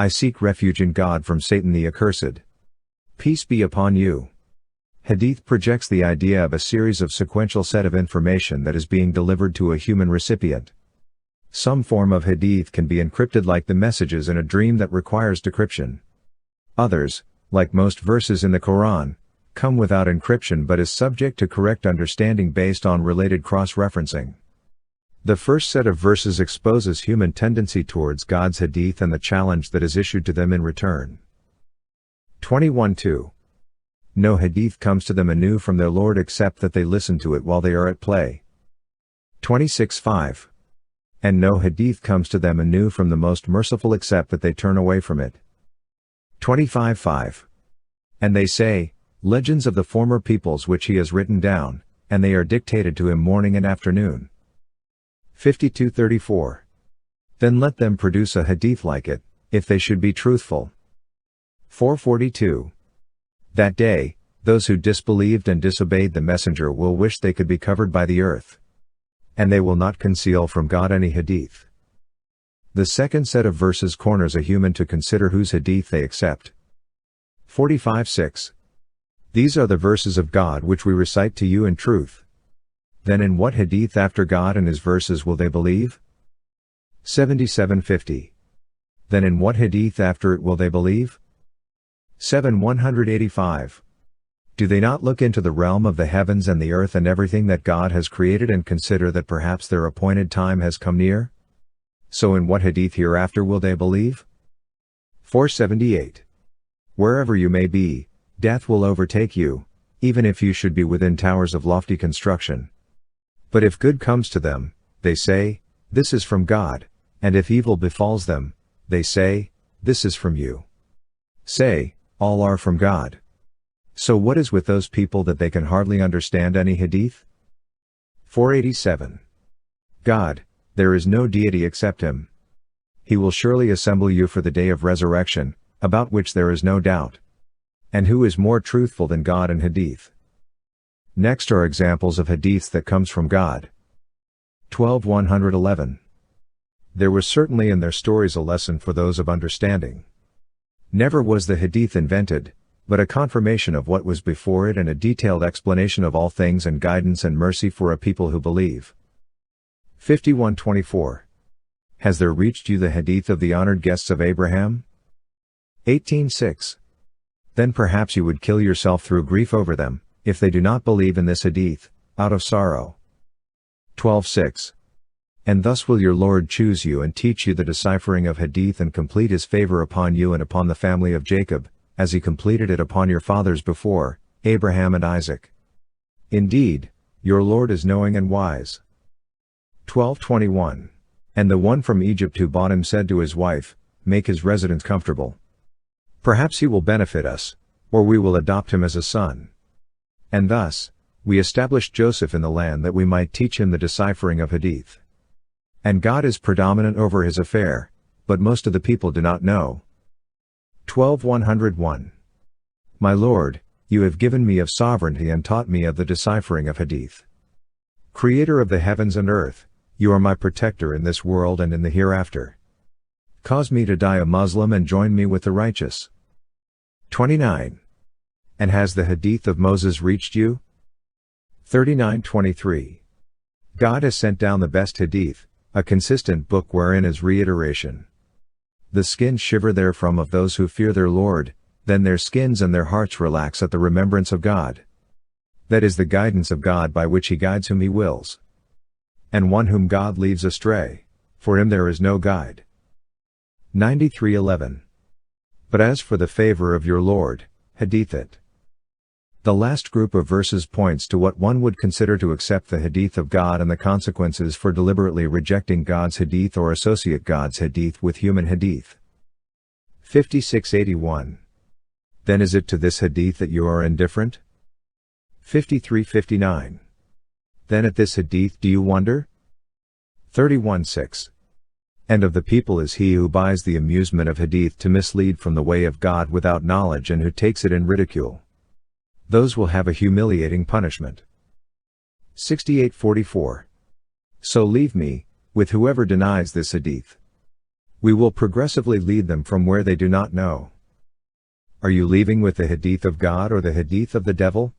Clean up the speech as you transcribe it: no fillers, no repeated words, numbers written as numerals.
I seek refuge in God from Satan the accursed. Peace be upon you. Hadith projects the idea of a series of sequential set of information that is being delivered to a human recipient. Some form of hadith can be encrypted like the messages in a dream that requires decryption. Others, like most verses in the Quran, come without encryption but is subject to correct understanding based on related cross-referencing. The first set of verses exposes human tendency towards God's hadith and the challenge that is issued to them in return. 21:2. No hadith comes to them anew from their Lord except that they listen to it while they are at play. 26:5. And no hadith comes to them anew from the Most Merciful except that they turn away from it. 25:5. And they say, legends of the former peoples which he has written down, and they are dictated to him morning and afternoon. 52:34. Then let them produce a hadith like it, if they should be truthful. 442. That day, those who disbelieved and disobeyed the messenger will wish they could be covered by the earth. And they will not conceal from God any hadith. The second set of verses corners a human to consider whose hadith they accept. 45:6. These are the verses of God which we recite to you in truth. Then in what hadith after God and his verses will they believe? 77:50. Then in what hadith after it will they believe? 7:185. Do they not look into the realm of the heavens and the earth and everything that God has created and consider that perhaps their appointed time has come near? So in what hadith hereafter will they believe? 478. Wherever you may be, death will overtake you, even if you should be within towers of lofty construction. But if good comes to them, they say, this is from God, and if evil befalls them, they say, this is from you. Say, all are from God. So what is with those people that they can hardly understand any hadith? 487. God, there is no deity except him. He will surely assemble you for the day of resurrection, about which there is no doubt. And who is more truthful than God in hadith? Next are examples of hadiths that comes from God. 12:111. There was certainly in their stories a lesson for those of understanding. Never was the hadith invented, but a confirmation of what was before it and a detailed explanation of all things and guidance and mercy for a people who believe. 51:24. Has there reached you the hadith of the honored guests of Abraham? 18:6. Then perhaps you would kill yourself through grief over them, if they do not believe in this hadith, out of sorrow. 12:6. And thus will your Lord choose you and teach you the deciphering of hadith and complete his favor upon you and upon the family of Jacob, as he completed it upon your fathers before, Abraham and Isaac. Indeed, your Lord is knowing and wise. 12:21. And the one from Egypt who bought him said to his wife, make his residence comfortable. Perhaps he will benefit us, or we will adopt him as a son. And thus, we established Joseph in the land that we might teach him the deciphering of hadith. And God is predominant over his affair, but most of the people do not know. 12:101. My Lord, you have given me of sovereignty and taught me of the deciphering of hadith. Creator of the heavens and earth, you are my protector in this world and in the hereafter. Cause me to die a Muslim and join me with the righteous. 29. And has the hadith of Moses reached you? 39:23. God has sent down the best hadith, a consistent book wherein is reiteration. The skins shiver therefrom of those who fear their Lord, then their skins and their hearts relax at the remembrance of God. That is the guidance of God by which he guides whom he wills. And one whom God leaves astray, for him there is no guide. 93:11. But as for the favor of your Lord, hadith it. The last group of verses points to what one would consider to accept the hadith of God and the consequences for deliberately rejecting God's hadith or associate God's hadith with human hadith. 56:81. Then is it to this hadith that you are indifferent? 53:59. Then at this hadith do you wonder? 31:6. And of the people is he who buys the amusement of hadith to mislead from the way of God without knowledge and who takes it in ridicule. Those will have a humiliating punishment. 68:44. So leave me, with whoever denies this hadith. We will progressively lead them from where they do not know. Are you leaving with the Hadith of God or the Hadith of the devil?